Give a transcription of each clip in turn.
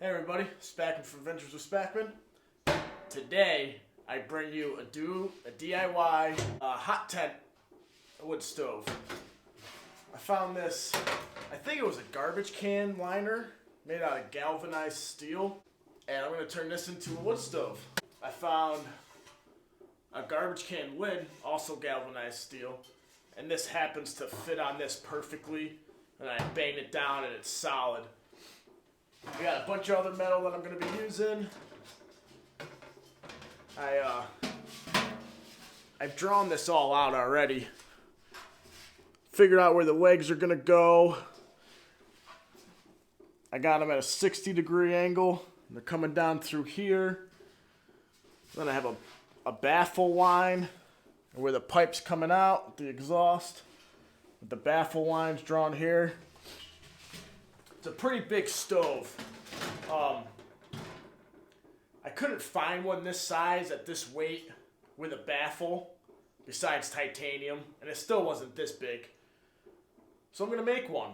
Hey everybody, Spackman from Adventures with Spackman. Today I bring you a DIY hot tent wood stove. I found this, I think it was a garbage can liner made out of galvanized steel, and I'm going to turn this into a wood stove. I found a garbage can lid, also galvanized steel, and this happens to fit on this perfectly, and I banged it down and it's solid. I got a bunch of other metal that I'm going to be using. I've drawn this all out already. Figured out where the legs are going to go. I got them at a 60-degree angle. They're coming down through here. Then I have a baffle line where the pipe's coming out, the exhaust, with the baffle lines drawn here. It's a pretty big stove. I couldn't find one this size at this weight with a baffle besides titanium, and it still wasn't this big. So I'm going to make one.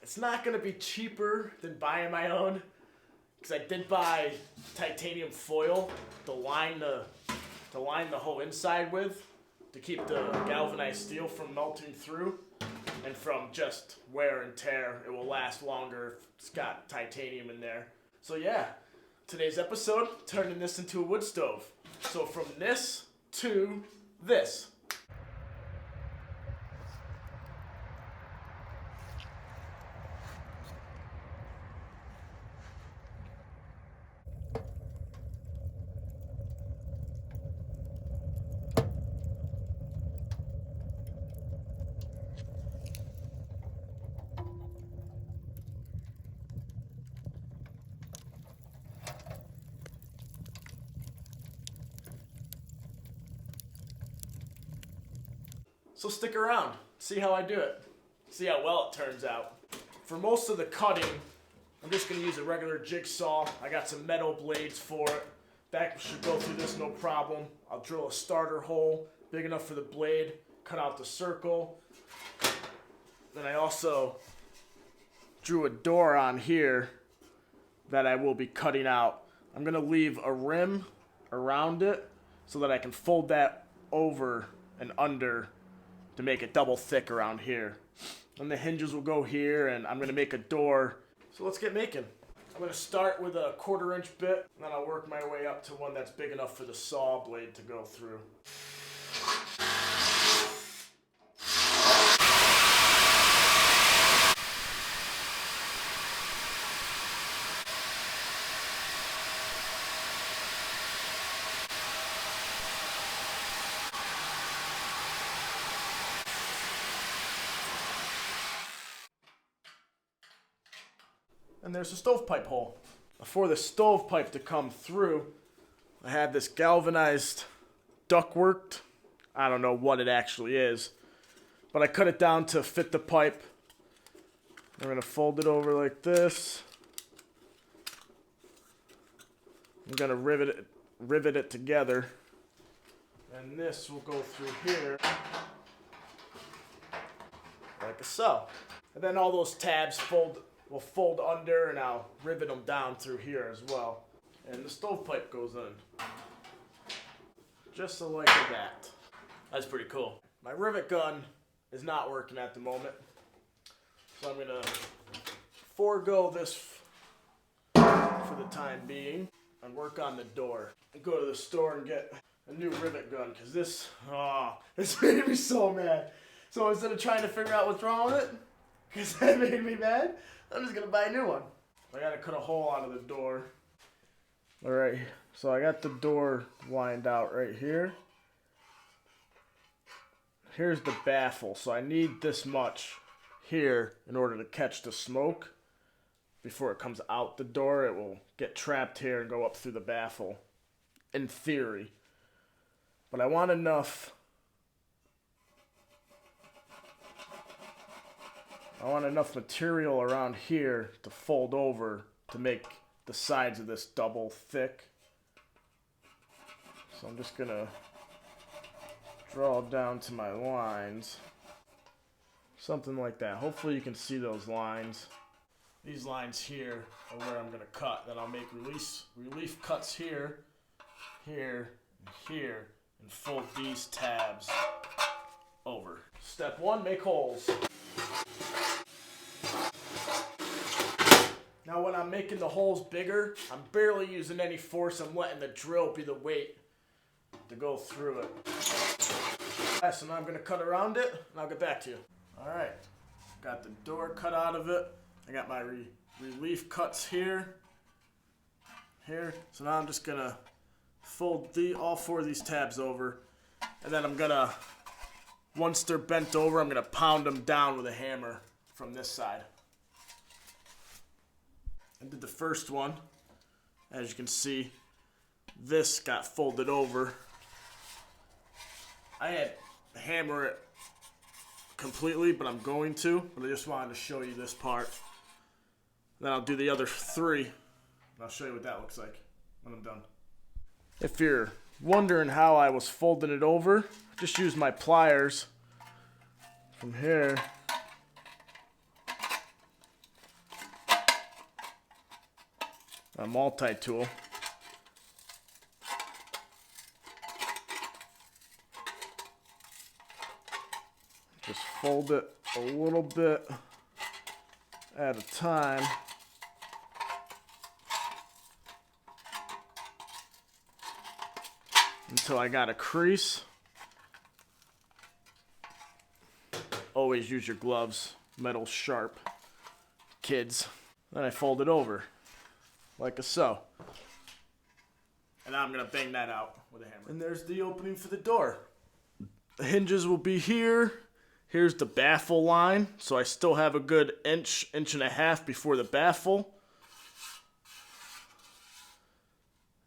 It's not going to be cheaper than buying my own, because I did buy titanium foil to line the whole inside with, to keep the galvanized steel from melting through and from just wear and tear. It will last longer if it's got titanium in there. So yeah, today's episode, turning this into a wood stove. So from this to this. So stick around, see how I do it, see how well it turns out. For most of the cutting, I'm just going to use a regular jigsaw. I got some metal blades for it. That should go through this no problem. I'll drill a starter hole big enough for the blade, cut out the circle. Then I also drew a door on here that I will be cutting out. I'm going to leave a rim around it so that I can fold that over and under to make it double thick around here. And the hinges will go here, and I'm going to make a door. So let's get making. I'm going to start with a 1/4-inch bit, and then I'll work my way up to one that's big enough for the saw blade to go through. And there's a stovepipe hole. For the stovepipe to come through, I had this galvanized ductwork. I don't know what it actually is, but I cut it down to fit the pipe. I'm going to fold it over like this. I'm going to rivet it together. And this will go through here like so. And then all those tabs will fold under, and I'll rivet them down through here as well. And the stovepipe goes in. Just so like that. That's pretty cool. My rivet gun is not working at the moment, so I'm gonna forego this for the time being and work on the door. And go to the store and get a new rivet gun, because this made me so mad. So instead of trying to figure out what's wrong with it, because that made me mad, I'm just going to buy a new one. I got to cut a hole out of the door. Alright, so I got the door lined out right here. Here's the baffle, so I need this much here in order to catch the smoke. Before it comes out the door, it will get trapped here and go up through the baffle, in theory. But I want enough material around here to fold over to make the sides of this double thick. So I'm just going to draw down to my lines. Something like that. Hopefully you can see those lines. these lines here are where I'm gonna cut. Then I'll make relief cuts here, here, and here, and fold these tabs over. Step 1, make holes. Now when I'm making the holes bigger, I'm barely using any force. I'm letting the drill be the weight to go through it. Alright, so now I'm gonna cut around it, and I'll get back to you. Alright, got the door cut out of it. I got my relief cuts here. So now I'm just gonna fold all 4 of these tabs over, and then I'm gonna, once they're bent over, I'm gonna pound them down with a hammer from this side. I did the first one. As you can see, this got folded over. I had to hammer it completely, but I'm going to. But I just wanted to show you this part. Then I'll do the other 3, and I'll show you what that looks like when I'm done. If you're wondering how I was folding it over, just use my pliers from here. A multi-tool. Just fold it a little bit at a time. Until I got a crease. Always use your gloves, metal sharp, kids. Then I fold it over. Like so. And now I'm going to bang that out with a hammer. And there's the opening for the door. The hinges will be here. Here's the baffle line. So I still have a good inch and a half before the baffle.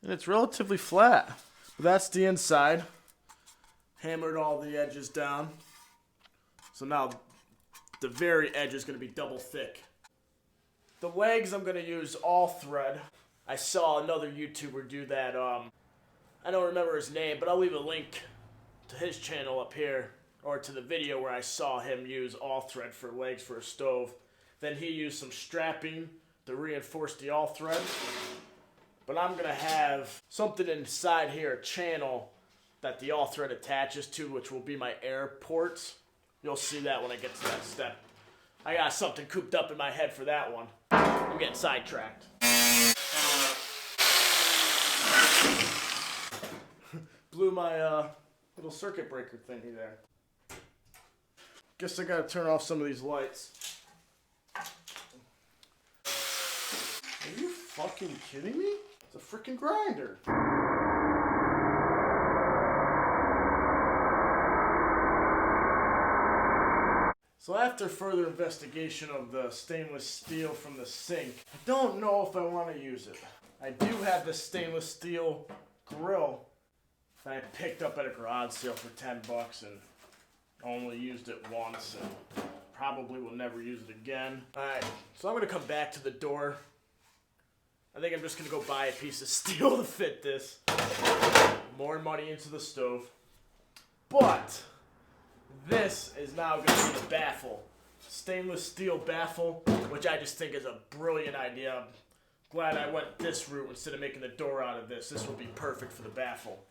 And it's relatively flat. But that's the inside. Hammered all the edges down. So now the very edge is going to be double thick. The legs, I'm going to use all thread. I saw another YouTuber do that. I don't remember his name, but I'll leave a link to his channel up here, or to the video where I saw him use all thread for legs for a stove. Then he used some strapping to reinforce the all thread. But I'm going to have something inside here, a channel that the all thread attaches to, which will be my air ports. You'll see that when I get to that step. I got something cooped up in my head for that one. I'm getting sidetracked. Blew my little circuit breaker thingy there. Guess I gotta turn off some of these lights. Are you fucking kidding me? It's a freaking grinder. So after further investigation of the stainless steel from the sink, I don't know if I want to use it. I do have this stainless steel grill that I picked up at a garage sale for $10 and only used it once and probably will never use it again. Alright, so I'm going to come back to the door. I think I'm just going to go buy a piece of steel to fit this. More money into the stove. But this is now going to be the baffle. Stainless steel baffle, which I just think is a brilliant idea. I'm glad I went this route instead of making the door out of this. This will be perfect for the baffle.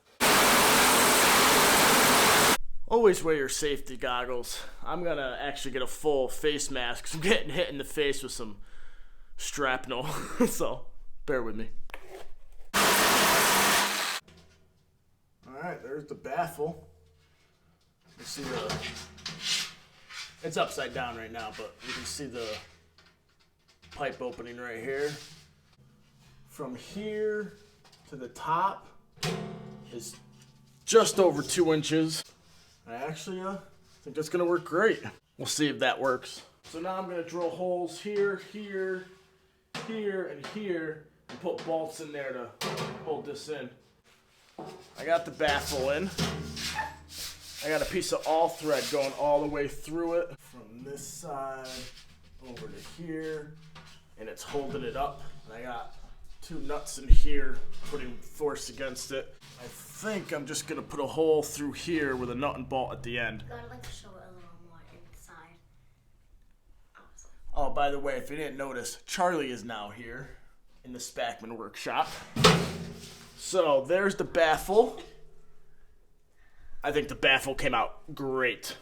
Always wear your safety goggles. I'm going to actually get a full face mask because I'm getting hit in the face with some shrapnel. So, bear with me. Alright, there's the baffle. You see it's upside down right now, but you can see the pipe opening right here. From here to the top is just over 2 inches. I actually think that's gonna work great. We'll see if that works. So now I'm gonna drill holes here, here, here, and here, and put bolts in there to hold this in. I got the baffle in. I got a piece of all thread going all the way through it from this side over to here, and it's holding it up. And I got 2 nuts in here putting force against it. I think I'm just gonna put a hole through here with a nut and bolt at the end. I'd like to show it a little more inside. Oh, by the way, if you didn't notice, Charlie is now here in the Spackman workshop. So there's the baffle. I think the baffle came out great.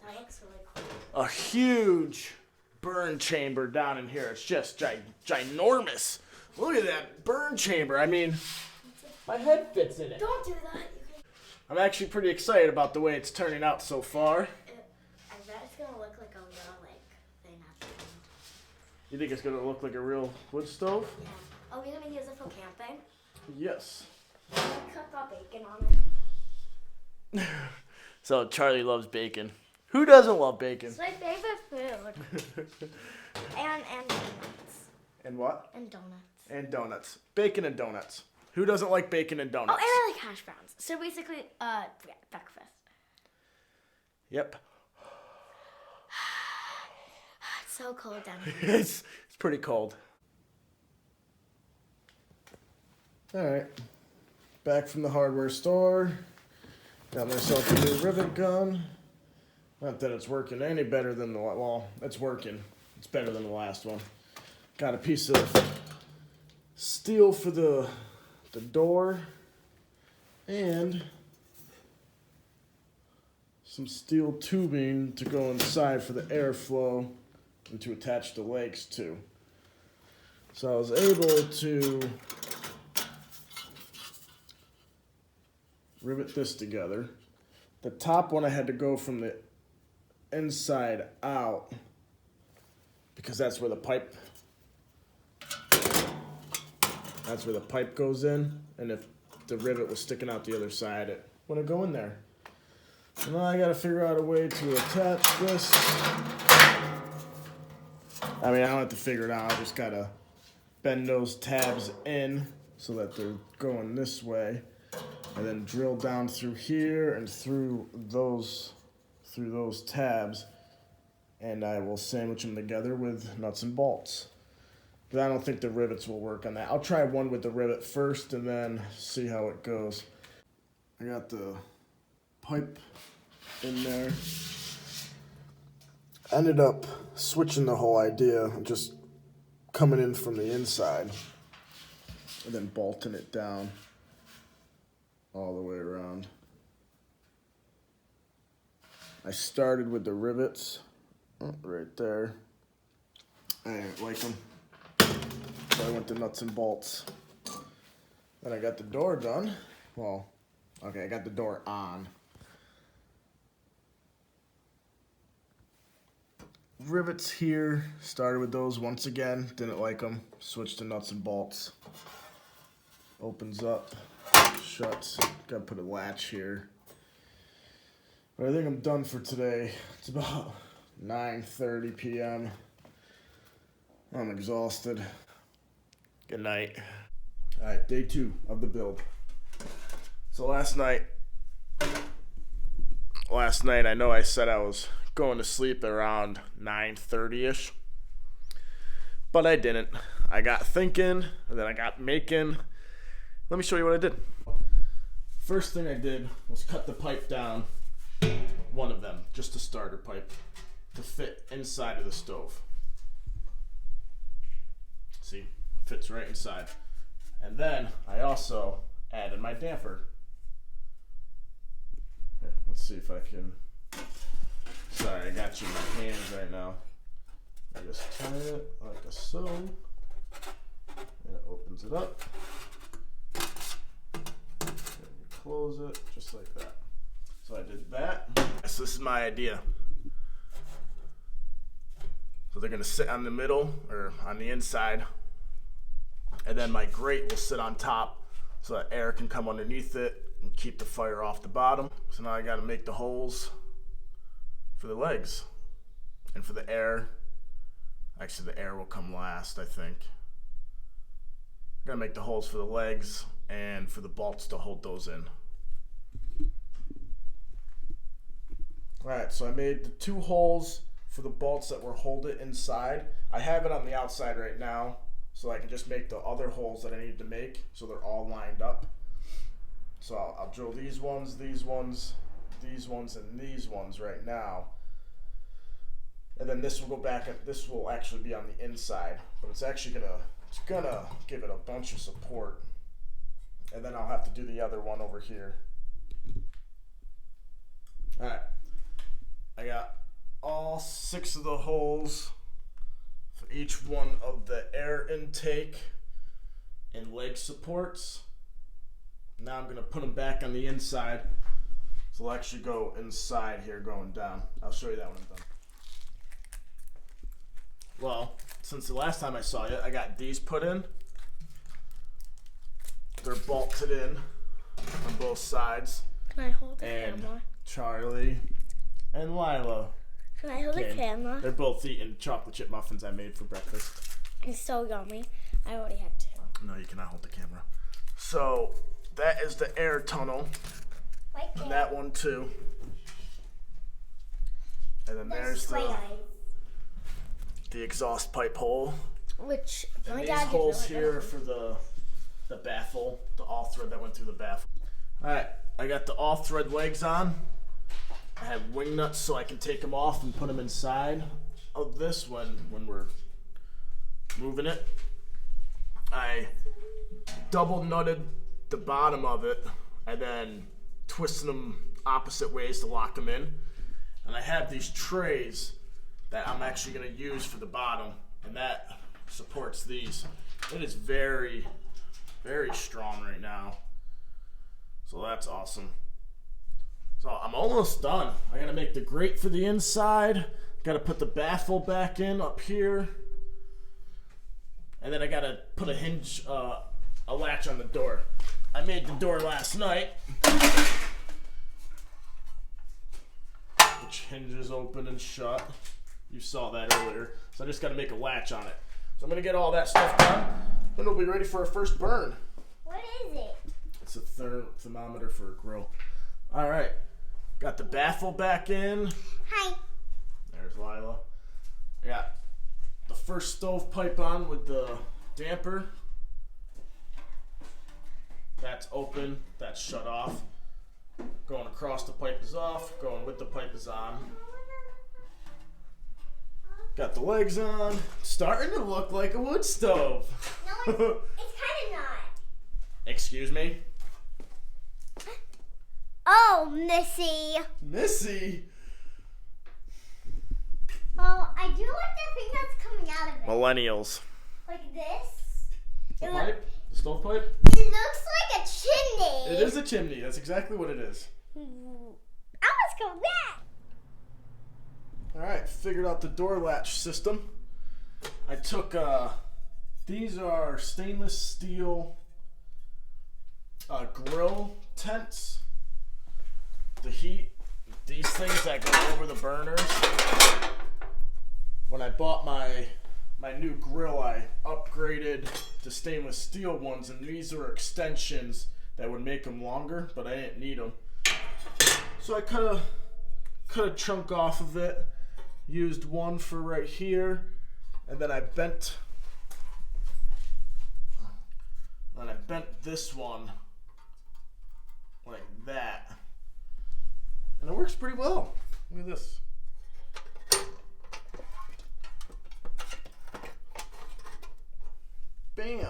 That looks really cool. A huge burn chamber down in here. It's just ginormous. Look at that burn chamber. I mean, my head fits in it. Don't do that. I'm actually pretty excited about the way it's turning out so far. I bet it's going to look like a real, thing at the end. You think it's going to look like a real wood stove? Yeah. Are we going to use it for camping? Yes. I'm going to cook our bacon on it. So Charlie loves bacon. Who doesn't love bacon? It's my favorite food. and donuts. And what? And donuts. And donuts. Bacon and donuts. Who doesn't like bacon and donuts? Oh, and I like hash browns. So basically, breakfast. Yep. It's so cold down here. It's pretty cold. Alright. Back from the hardware store. Got myself a new rivet gun. Not that it's working any better than the... Well, it's working. It's better than the last one. Got a piece of steel for the door. And some steel tubing to go inside for the airflow and to attach the legs to. So I was able to rivet this together. The top one I had to go from the inside out because that's where the pipe goes in, and if the rivet was sticking out the other side, it wouldn't go in there. So now I gotta figure out a way to attach this. I mean, I don't have to figure it out, I just gotta bend those tabs in so that they're going this way, and then drill down through here and through those tabs, and I will sandwich them together with nuts and bolts. But I don't think the rivets will work on that. I'll try one with the rivet first and then see how it goes. I got the pipe in there. I ended up switching the whole idea, just coming in from the inside and then bolting it down all the way around. I started with the rivets right there. I didn't like them, so I went to nuts and bolts. Then I got the door done. Well, okay, I got the door on. Rivets here, started with those once again, didn't like them, switched to nuts and bolts. Opens up, shuts, gotta put a latch here. But I think I'm done for today. It's about 9:30 p.m. I'm exhausted. Good night. Alright, day 2 of the build. So last night I know I said I was going to sleep around 9:30ish, but I didn't. I got thinking, and then I got making. Let me show you what I did. First thing I did was cut the pipe down, one of them, just a starter pipe, to fit inside of the stove. See, fits right inside. And then I also added my damper. Here, let's see if I can. Sorry, I got you in my hands right now. I just turn it like so, and it opens it up. And you close it just like that. So I did that. So this is my idea. So they're gonna sit on the middle or on the inside, and then my grate will sit on top so that air can come underneath it and keep the fire off the bottom. So now I gotta make the holes for the legs and for the air. Actually, the air will come last, I think. I gotta make the holes for the legs and for the bolts to hold those in. Alright, so I made the 2 holes for the bolts that will hold it inside. I have it on the outside right now, so I can just make the other holes that I need to make so they're all lined up. So I'll drill these ones, and these ones right now. And then this will go back, and this will actually be on the inside, but it's actually gonna give it a bunch of support. And then I'll have to do the other one over here. All right, I got all 6 of the holes for each one of the air intake and leg supports. Now I'm gonna put them back on the inside. So they'll actually go inside here going down. I'll show you that when I'm done. Well, since the last time I saw you, I got these put in. They're bolted in on both sides. Can I hold the And camera? Charlie and Lila. Can I hold the camera? They're both eating chocolate chip muffins I made for breakfast. It's so yummy. I already had 2. No, you cannot hold the camera. So that is the air tunnel. Right there. And that one too. And then there's the exhaust pipe hole. Which And my these dad holes did here are for the baffle, the all thread that went through the baffle. Alright, I got the all thread legs on. I have wing nuts so I can take them off and put them inside of this when we're moving it. I double nutted the bottom of it and then twisted them opposite ways to lock them in. And I have these trays that I'm actually going to use for the bottom, and that supports these. It is very, very strong right now. So that's awesome. So I'm almost done. I got to make the grate for the inside. Got to put the baffle back in up here. And then I got to put a hinge, a latch on the door. I made the door last night, which hinges open and shut. You saw that earlier. So I just got to make a latch on it. So I'm going to get all that stuff done. Then we'll be ready for our first burn. What is it? It's a thermometer for a grill. All right. Got the baffle back in. Hi. There's Lila. I got the first stovepipe on with the damper. That's open. That's shut off. Going across the pipe is off. Going with the pipe is on. Got the legs on. Starting to look like a wood stove. No, it's kind of not. Excuse me? Oh, Missy. Missy? Oh, I do like the thing that's coming out of it. Millennials. Like this. The pipe? The stovepipe? It looks like a chimney. It is a chimney. That's exactly what it is. I was going back. Alright, figured out the door latch system. I took, these are stainless steel grill tents. The heat, these things that go over the burners. When I bought my new grill, I upgraded to stainless steel ones, and these are extensions that would make them longer, but I didn't need them. So I cut a chunk off of it, used one for right here, and then I bent this one like that. And it works pretty well. Look at this. Bam.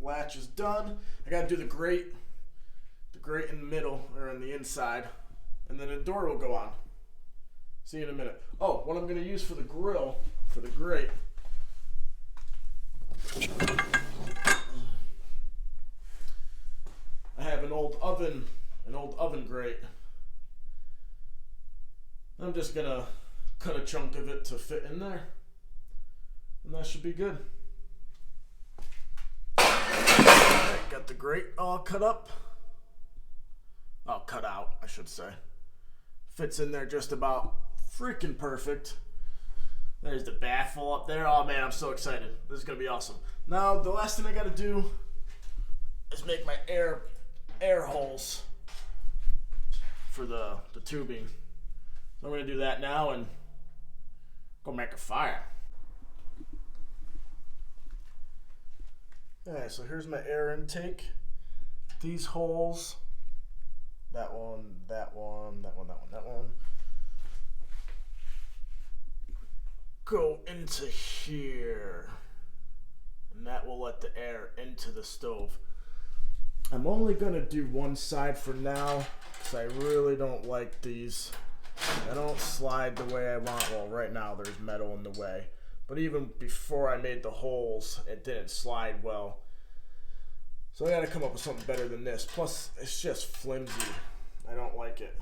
Latch is done. I gotta do the grate in the middle, or on the inside, and then the door will go on. See you in a minute. Oh, what I'm gonna use for the grill, for the grate, I have an old oven grate. I'm just gonna cut a chunk of it to fit in there, and that should be good. Alright, got the grate all cut up. Oh, cut out, I should say. Fits in there just about freaking perfect. There's the baffle up there. Oh man, I'm so excited. This is gonna be awesome. Now, the last thing I gotta do is make my air holes for the tubing. So I'm gonna do that now and go make a fire. Alright, so here's my air intake. These holes, that one, that one, that one, that one, that one. go into here. And that will let the air into the stove. I'm only going to do one side for now because I really don't like these. I don't slide the way I want. Well, right now there's metal in the way. But even before I made the holes, it didn't slide well. So I got to come up with something better than this. Plus, it's just flimsy. I don't like it.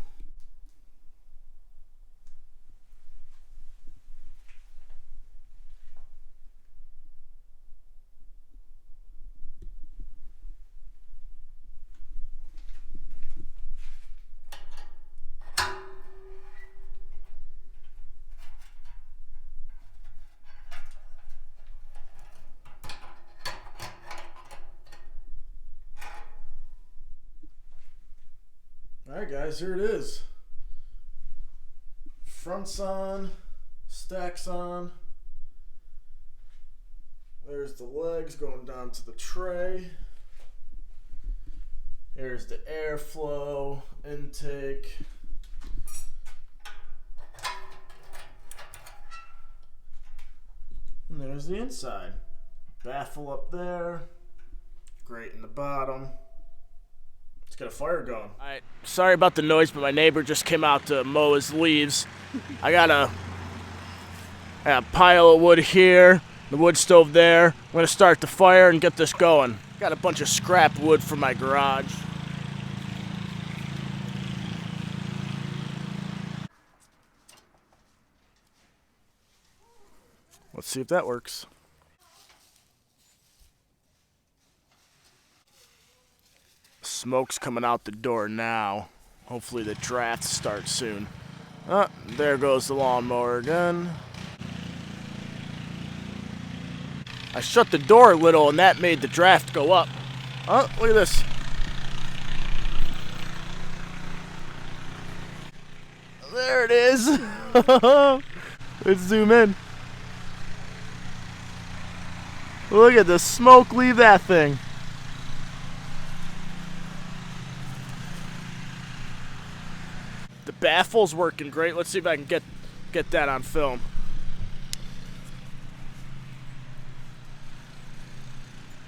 Alright guys, here it is. Front's on, stack's on. There's the legs going down to the tray. Here's the airflow, intake. And there's the inside. Baffle up there, grate in the bottom. Let's get a fire going. Alright, sorry about the noise, but my neighbor just came out to mow his leaves. I got a pile of wood here, the wood stove there. I'm going to start the fire and get this going. Got a bunch of scrap wood from my garage. Let's see if that works. Smoke's coming out the door now. Hopefully the draft starts soon. Oh, there goes the lawnmower again. I shut the door a little and that made the draft go up. Oh, look at this. There it is. Let's zoom in. Look at the smoke leave that thing. The baffle's working great. Let's see if I can get that on film.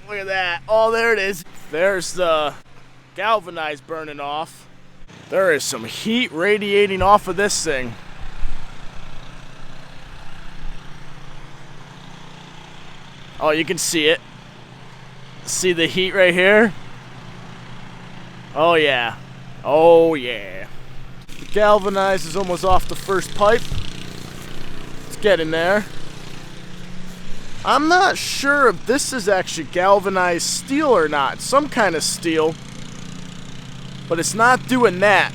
Look at that. Oh, there it is. There's the galvanized burning off. There is some heat radiating off of this thing. Oh, you can see it. See the heat right here? Oh, yeah. Oh, yeah. The galvanized is almost off the first pipe. It's getting there. I'm not sure if this is actually galvanized steel or not. Some kind of steel. But it's not doing that.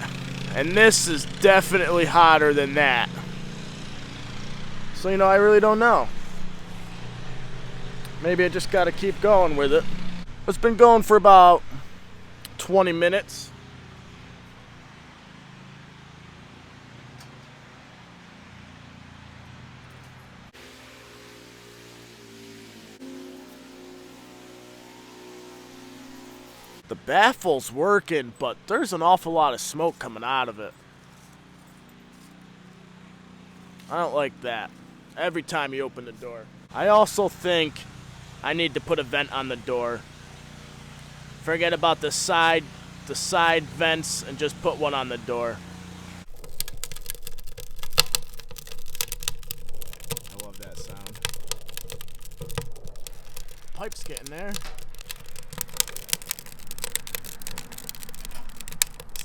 And this is definitely hotter than that. So, you know, I really don't know. Maybe I just gotta keep going with it. It's been going for about 20 minutes. The baffle's working, but there's an awful lot of smoke coming out of it. I don't like that. Every time you open the door. I also think I need to put a vent on the door. Forget about the side vents and just put one on the door. I love that sound. Pipe's getting there.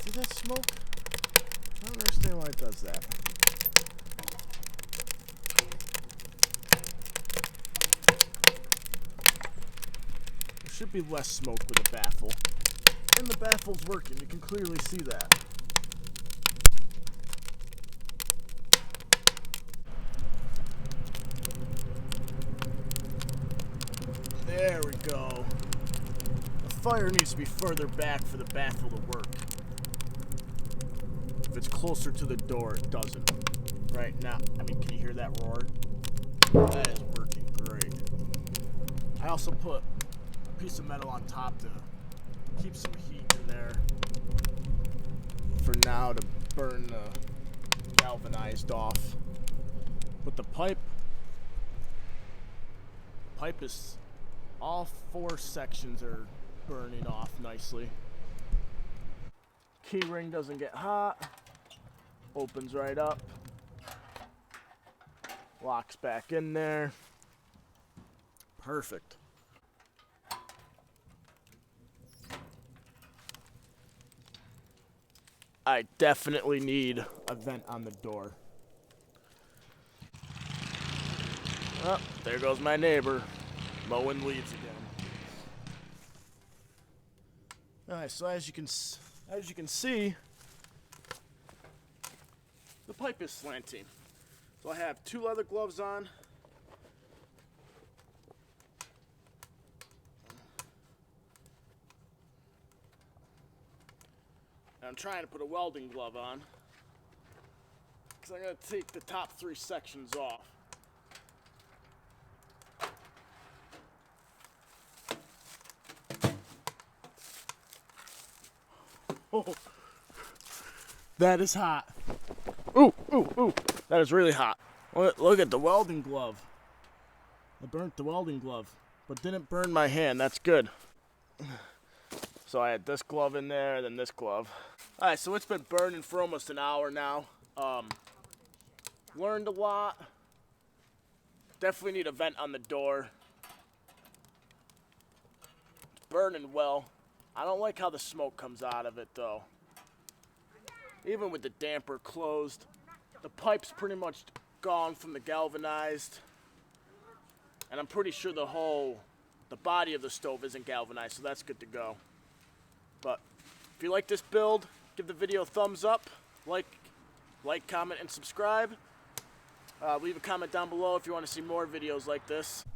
See that smoke? I don't understand why it does that. There should be less smoke with a baffle. And the baffle's working, you can clearly see that. There we go. The fire needs to be further back for the baffle to work. If it's closer to the door, it doesn't. Right now, I mean, can you hear that roar? That is working great. I also put a piece of metal on top to keep some heat in there for now to burn the galvanized off. But the pipe pipe is, all 4 sections are burning off nicely. Key ring doesn't get hot. Opens right up. Locks back in there. Perfect. I definitely need a vent on the door. Oh, there goes my neighbor, mowing weeds again. All right, so as you can see, the pipe is slanting. So I have 2 leather gloves on. And I'm trying to put a welding glove on, because I'm going to take the top 3 sections off. Oh, that is hot. Ooh, ooh, ooh. That is really hot. Look at the welding glove. I burnt the welding glove, but didn't burn my hand. That's good. So I had this glove in there, then this glove. All right, so it's been burning for almost an hour now. Learned a lot. Definitely need a vent on the door. It's burning well. I don't like how the smoke comes out of it though. Even with the damper closed, the pipe's pretty much gone from the galvanized. And I'm pretty sure the body of the stove isn't galvanized, so that's good to go. But if you like this build, give the video a thumbs up, like, comment, and subscribe. Leave a comment down below if you want to see more videos like this.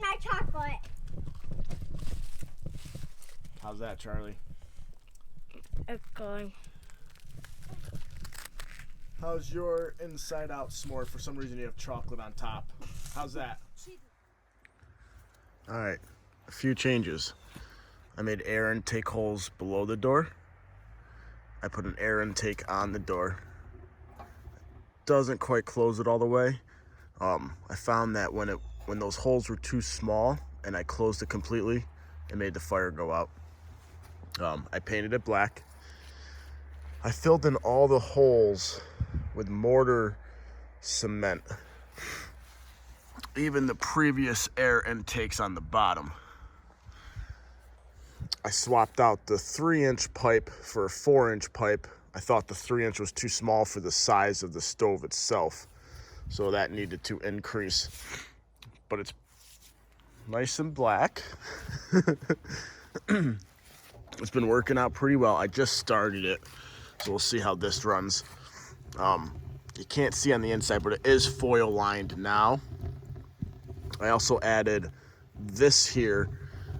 My chocolate. How's that, Charlie? It's going. How's your inside out s'more? For some reason you have chocolate on top. How's that? Alright, a few changes. I made air intake holes below the door. I put an air intake on the door. Doesn't quite close it all the way. I found that when those holes were too small and I closed it completely, it made the fire go out. I painted it black. I filled in all the holes with mortar cement. Even the previous air intakes on the bottom. I swapped out the 3-inch pipe for a 4-inch pipe. I thought the 3-inch was too small for the size of the stove itself, so that needed to increase. But it's nice and black. It's been working out pretty well. I just started it, so we'll see how this runs. You can't see on the inside, but it is foil lined now. I also added this here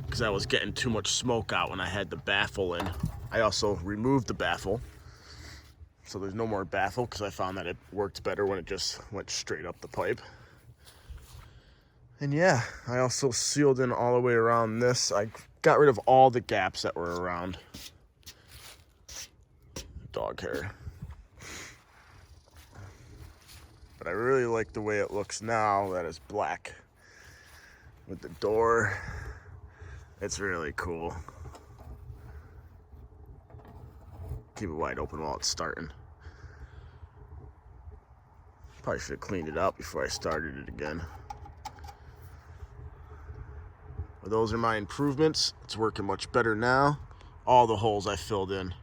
because I was getting too much smoke out when I had the baffle in. I also removed the baffle, so there's no more baffle because I found that it worked better when it just went straight up the pipe. And yeah, I also sealed in all the way around this. I got rid of all the gaps that were around. Dog hair. But I really like the way it looks now that it's black. With the door, it's really cool. Keep it wide open while it's starting. Probably should have cleaned it up before I started it again. But those are my improvements. It's working much better now. All the holes I filled in.